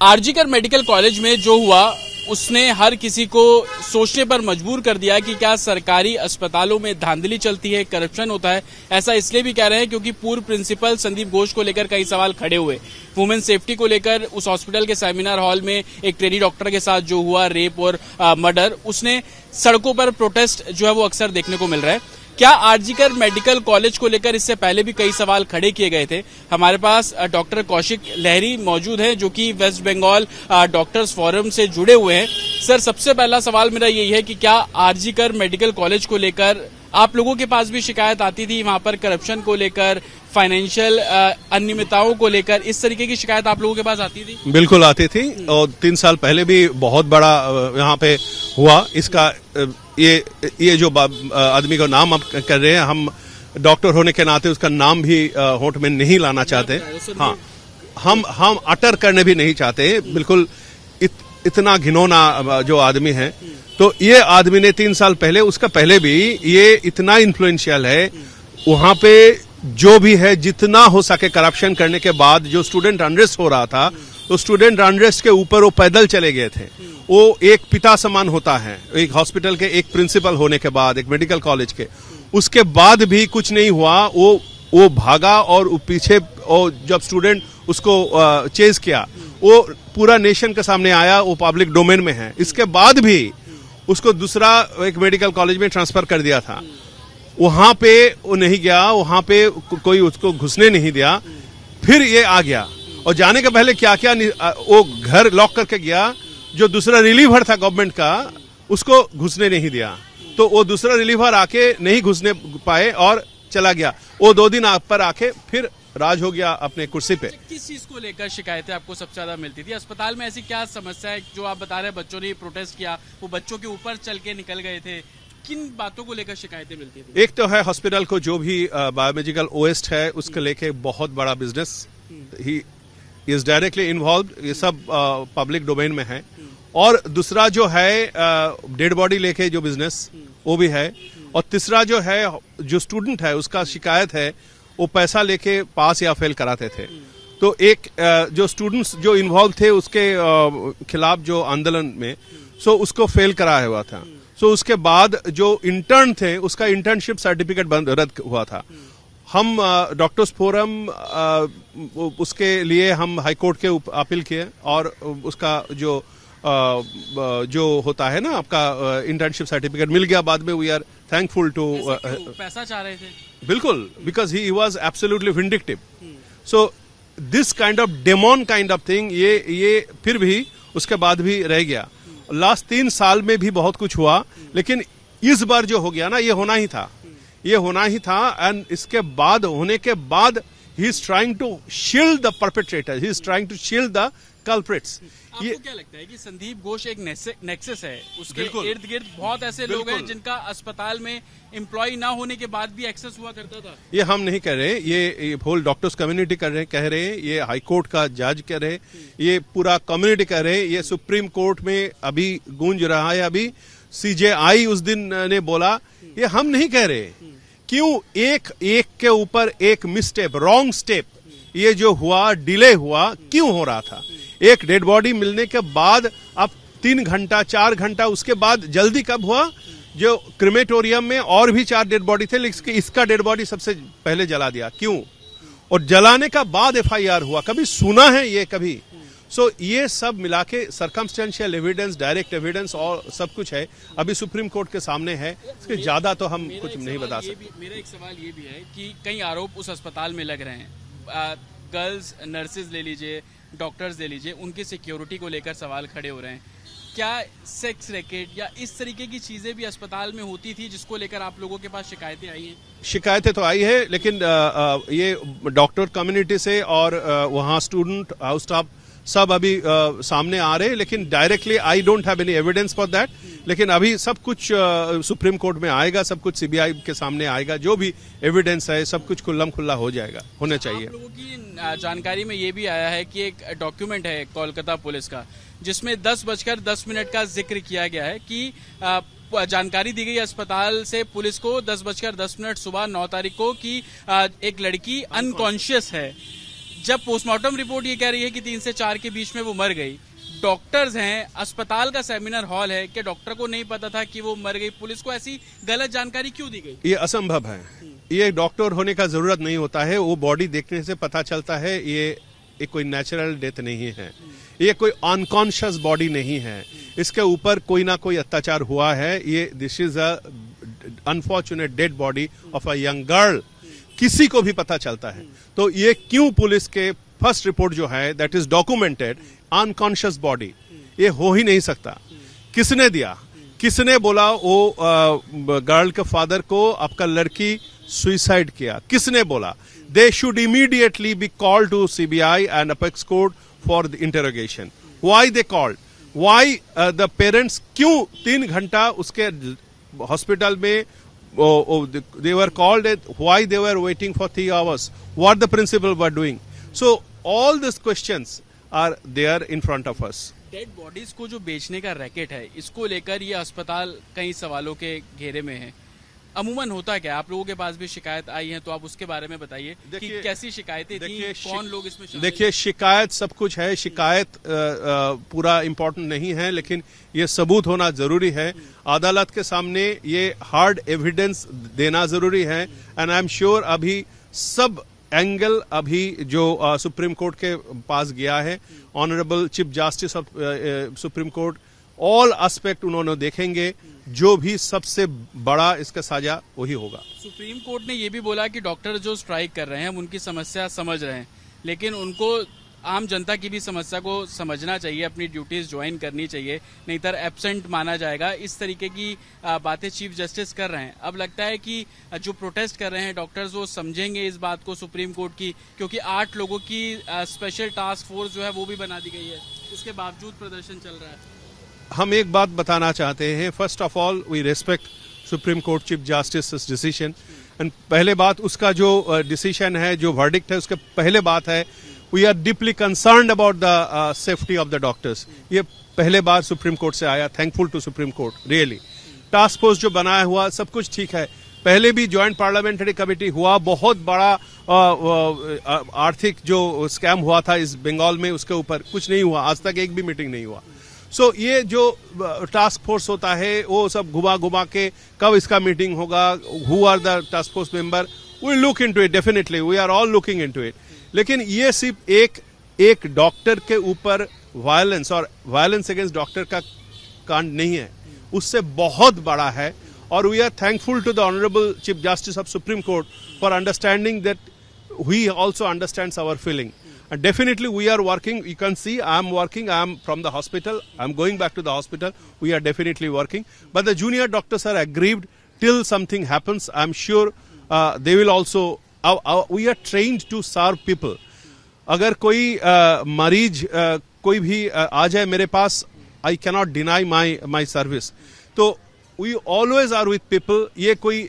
RG Kar medical college में जो हुआ उसने हर किसी को सोचने पर मजबूर कर दिया कि क्या सरकारी अस्पतालों में धांधली चलती है, करप्शन होता है। ऐसा इसलिए भी कह रहे हैं क्योंकि पूर्व प्रिंसिपल संदीप घोष को लेकर कई सवाल खड़े हुए। वुमेन सेफ्टी को लेकर उस हॉस्पिटल के सेमिनार हॉल में एक ट्रेनी डॉक्टर के साथ जो हुआ रेप और मर्डर, उसने सड़कों पर प्रोटेस्ट जो है वो अक्सर देखने को मिल रहा है। क्या आरजीकर मेडिकल कॉलेज को लेकर इससे पहले भी कई सवाल खड़े किए गए थे। हमारे पास डॉक्टर कौशिक लहरी मौजूद हैं जो कि वेस्ट बंगाल डॉक्टर्स फोरम से जुड़े हुए हैं। सर, सबसे पहला सवाल मेरा यही है कि क्या आरजीकर मेडिकल कॉलेज को लेकर आप लोगों के पास भी शिकायत आती थी, वहां पर करप्शन को लेकर, फाइनेंशियल अनियमितताओं को लेकर, इस तरीके की शिकायत आप लोगों के पास आती थी? बिल्कुल आती थी और 3 साल पहले भी बहुत बड़ा यहाँ पे हुआ। इसका ये जो आदमी का नाम आप कर रहे हैं, हम डॉक्टर होने के नाते उसका नाम भी होठ में नहीं लाना चाहते। हाँ, हम अटर करने भी नहीं चाहते। बिल्कुल इतना घिनौना जो आदमी है, तो ये आदमी ने 3 साल पहले, उसका पहले भी ये इतना इन्फ्लुएंशियल है। वहां पे जो भी है, जितना हो सके करप्शन करने के बाद जो स्टूडेंट अनरेस्ट हो रहा था, तो स्टूडेंट अनरेस्ट के ऊपर वो पैदल चले गए थे। वो एक पिता समान होता है, एक हॉस्पिटल के एक प्रिंसिपल होने के बाद, एक मेडिकल कॉलेज के, उसके बाद भी कुछ नहीं हुआ। वो भागा और पीछे जब स्टूडेंट उसको चेज किया, वो पूरा नेशन के सामने आया, वो पब्लिक डोमेन में है। इसके बाद भी उसको दूसरा एक मेडिकल कॉलेज में ट्रांसफर कर दिया था। वहां पे वो नहीं गया, वहां पे कोई उसको घुसने नहीं दिया। फिर ये आ गया और जाने के पहले क्या क्या वो घर लॉक करके गया। जो दूसरा रिलीवर था गवर्नमेंट का, उसको घुसने नहीं दिया, तो वो दूसरा रिलीवर आके नहीं घुसने पाए और चला गया। वो 2 दिन पर आके फिर राज हो गया अपने कुर्सी पे। किस चीज को लेकर शिकायतें आपको सबसे ज्यादा मिलती थी? अस्पताल में ऐसी क्या समस्या है जो आप बता रहे हैं बच्चों ने प्रोटेस्ट किया, वो बच्चों के ऊपर चल के निकल गए थे, किन बातों को लेकर शिकायतें मिलती थी? एक तो है हॉस्पिटल को जो भी बायोमेडिकल वेस्ट है उसको लेके बहुत बड़ा business he is directly involve. ये सब पब्लिक डोमेन में है। और दूसरा जो है डेड बॉडी लेके जो बिजनेस, वो भी है। और तीसरा जो है, जो स्टूडेंट है उसका शिकायत है वो पैसा लेके पास या फेल कराते थे। तो एक जो स्टूडेंट्स जो इन्वॉल्व थे उसके खिलाफ जो आंदोलन में, सो उसको फेल कराया हुआ था। सो उसके बाद जो इंटर्न थे उसका इंटर्नशिप सर्टिफिकेट रद्द हुआ था। हम डॉक्टर्स फोरम उसके लिए हम हाईकोर्ट के अपील किए और उसका जो होता है ना आपका इंटर्नशिप सर्टिफिकेट मिल गया बाद में। We are thankful to. पैसा चाह रहे थे? बिल्कुल, because he was absolutely vindictive. So this kind of demon kind of thing, ये फिर भी उसके बाद भी रह गया। लास्ट 3 साल में भी बहुत कुछ हुआ, लेकिन इस बार जो हो गया ना, ये होना ही था, ये होना ही था। एंड इसके बाद होने के बाद he is trying to shield the perpetrator, he is trying to shield the culprits. आपको क्या लगता है कि संदीप घोष एक नेक्सस है? उसके इर्द गिर्द बहुत ऐसे लोग हैं जिनका अस्पताल में एम्प्लॉय ना होने के बाद भी एक्सेस हुआ करता था। ये हम नहीं कह रहे, ये होल डॉक्टर्स कम्युनिटी कह रहे हैं, ये हाई कोर्ट का जज कह रहे, ये पूरा कम्युनिटी कह रहे, ये सुप्रीम कोर्ट में अभी गूंज रहा है। अभी CJI उस दिन ने बोला, ये हम नहीं कह रहे। क्यों एक के ऊपर एक मिसस्टेप, रॉन्ग स्टेप, ये जो हुआ, डिले हुआ, क्यों हो रहा था? एक डेड बॉडी मिलने के बाद अब 3 घंटा 4 घंटा उसके बाद जल्दी कब हुआ? जो क्रिमेटोरियम में और भी 4 डेड बॉडी थे, लेकिन इसका डेड बॉडी सबसे पहले जला दिया, क्यों? और जलाने का बाद FIR हुआ, कभी सुना है ये कभी? सो ये सब मिला के सर्कमस्टेंशियल एविडेंस, डायरेक्ट एविडेंस और सब कुछ है, अभी सुप्रीम कोर्ट के सामने है। इसके ज्यादा तो हम कुछ नहीं बता सकते। मेरा एक सवाल ये भी है कि कई आरोप उस अस्पताल में लग रहे हैं। गर्ल्स नर्सेज ले लीजिए, डॉक्टर्स ले लीजिए, उनकी सिक्योरिटी को लेकर सवाल खड़े हो रहे हैं। क्या सेक्स रैकेट या इस तरीके की चीजें भी अस्पताल में होती थी जिसको लेकर आप लोगों के पास शिकायतें आई हैं? शिकायतें तो आई है, लेकिन ये डॉक्टर कम्युनिटी से और वहाँ स्टूडेंट, हाउस स्टाफ सब अभी सामने आ रहे हैं, लेकिन directly I don't have any evidence for that. लेकिन अभी सब कुछ सुप्रीम कोर्ट में आएगा, सब कुछ CBI के सामने आएगा, जो भी एविडेंस है सब कुछ खुल्लम खुल्ला हो जाएगा, होना चाहिए। आप लोगों की जानकारी में ये भी आया है कि एक डॉक्यूमेंट है कोलकाता पुलिस का जिसमें 10:10 का जिक्र किया गया है कि जानकारी दी गई अस्पताल से पुलिस को 10:10 सुबह 9 तारीख को कि एक लड़की अनकॉन्शियस है। जब पोस्टमार्टम रिपोर्ट ये कह रही है कि 3 से 4 के बीच में वो मर गई, डॉक्टर्स हैं, अस्पताल का सेमिनार हॉल है, क्या डॉक्टर को नहीं पता था कि वो मर गई? पुलिस को ऐसी गलत जानकारी क्यों दी गई? ये असंभव है। ये डॉक्टर होने का जरूरत नहीं होता है, वो बॉडी देखने से पता चलता है। ये कोई नेचुरल डेथ नहीं है, ये कोई अनकॉन्शियस बॉडी नहीं है, इसके ऊपर कोई ना कोई अत्याचार हुआ है। ये this is a unfortunate dead body of a young girl, किसी को भी पता चलता है। तो ये क्यों पुलिस के फर्स्ट रिपोर्ट जो है that is documented unconscious body, ये हो ही नहीं सकता। किसने दिया? किसने बोला वो गर्ल के फादर को आपका लड़की सुसाइड किया? किसने बोला? They should immediately be called to CBI and apex court for the interrogation. Why they called? Why the parents क्यों 3 घंटा उसके हॉस्पिटल में they were called at why they were waiting for 3 hours, what the principal were doing? So all these questions are there in front of us. Dead bodies को जो बेचने का racket है, इसको लेकर ये अस्पताल कई सवालों के घेरे में है। अमूमन होता क्या? आप लोगों के पास भी शिकायत आई है, तो आप उसके बारे में बताइए कि कैसी शिकायतें थी, कौन लोग इसमें शामिल? देखिए, शिकायत सब कुछ है, शिकायत पूरा इम्पोर्टेंट नहीं है, लेकिन ये सबूत होना जरूरी है। अदालत के सामने ये हार्ड एविडेंस देना जरूरी है। एंड आई एम श्योर अभी सब एंगल अभी जो सुप्रीम कोर्ट के पास गया है, honourable chief justice of supreme court, all aspect उन्होंने देखेंगे, जो भी सबसे बड़ा इसका साजा वही होगा। सुप्रीम कोर्ट ने ये भी बोला कि डॉक्टर जो स्ट्राइक कर रहे हैं हम उनकी समस्या समझ रहे हैं, लेकिन उनको आम जनता की भी समस्या को समझना चाहिए, अपनी ड्यूटीज ज्वाइन करनी चाहिए, नहीं तो एब्सेंट माना जाएगा। इस तरीके की बातें चीफ जस्टिस कर रहे हैं। अब लगता है कि जो प्रोटेस्ट कर रहे हैं डॉक्टर्स, वो समझेंगे इस बात को सुप्रीम कोर्ट की, क्योंकि 8 लोगों की स्पेशल टास्क फोर्स जो है वो भी बना दी गई है, उसके बावजूद प्रदर्शन चल रहा है। हम एक बात बताना चाहते हैं। First of all we respect supreme court chief justice decision, and पहले बात उसका जो डिसीजन है, जो वर्डिक्ट है, उसके पहले बात है we are deeply concerned about the safety of the doctors. ये पहले बार सुप्रीम कोर्ट से आया, thankful to supreme court really. Task force जो बनाया हुआ सब कुछ ठीक है। पहले भी ज्वाइंट पार्लियामेंट्री कमेटी हुआ, बहुत बड़ा आर्थिक जो स्कैम हुआ था इस बंगाल में, उसके ऊपर कुछ नहीं हुआ, आज तक एक भी मीटिंग नहीं हुआ। सो ये जो टास्क फोर्स होता है वो सब घुमा घुमा के कब इसका मीटिंग होगा, who are the task force member, we look into it, definitely we are all looking into it. लेकिन ये सिर्फ एक डॉक्टर के ऊपर वायलेंस और वायलेंस अगेंस्ट डॉक्टर का कांड नहीं है, उससे बहुत बड़ा है। और we are thankful to the honourable chief justice of supreme court for understanding that he also understands our feeling. And definitely we are working. You can see I am working. I am from the hospital. I am going back to the hospital. We are definitely working. But the junior doctors are aggrieved till something happens. I am sure they will also. We are trained to serve people. अगर कोई मरीज कोई भी आ जाए मेरे पास, I cannot deny my service. तो we always are with people. ये कोई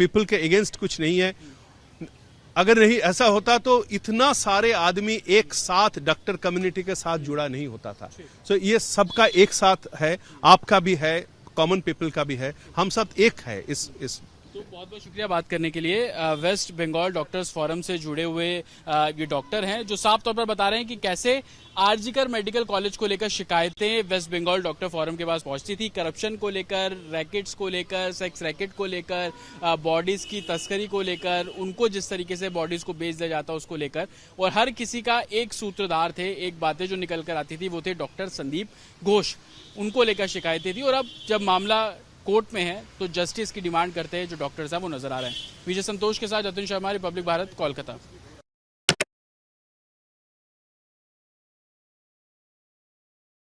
people के against कुछ नहीं है। अगर नहीं ऐसा होता तो इतना सारे आदमी एक साथ डॉक्टर कम्युनिटी के साथ जुड़ा नहीं होता था। सो ये सबका एक साथ है, आपका भी है, कॉमन पीपल का भी है, हम सब एक है इस तो बहुत बहुत शुक्रिया बात करने के लिए। वेस्ट बंगाल डॉक्टर्स फोरम से जुड़े हुए ये डॉक्टर हैं जो साफ तौर पर बता रहे हैं कि कैसे आरजीकर मेडिकल कॉलेज को लेकर शिकायतें वेस्ट बंगाल डॉक्टर फोरम के पास पहुंचती थी, करप्शन को लेकर, रैकेट्स को लेकर, सेक्स रैकेट को लेकर, बॉडीज की तस्करी को लेकर, उनको जिस तरीके से बॉडीज को बेच दिया जाता उसको लेकर, और हर किसी का एक सूत्रधार थे, एक बातें जो निकल कर आती थी वो थे डॉक्टर संदीप घोष, उनको लेकर शिकायतें थी। और अब जब मामला कोर्ट में है तो जस्टिस की डिमांड करते हैं जो डॉक्टर्स हैं वो नजर आ रहे हैं। विजय संतोष के साथ जतिन शर्मा, रिपब्लिक भारत, कोलकाता।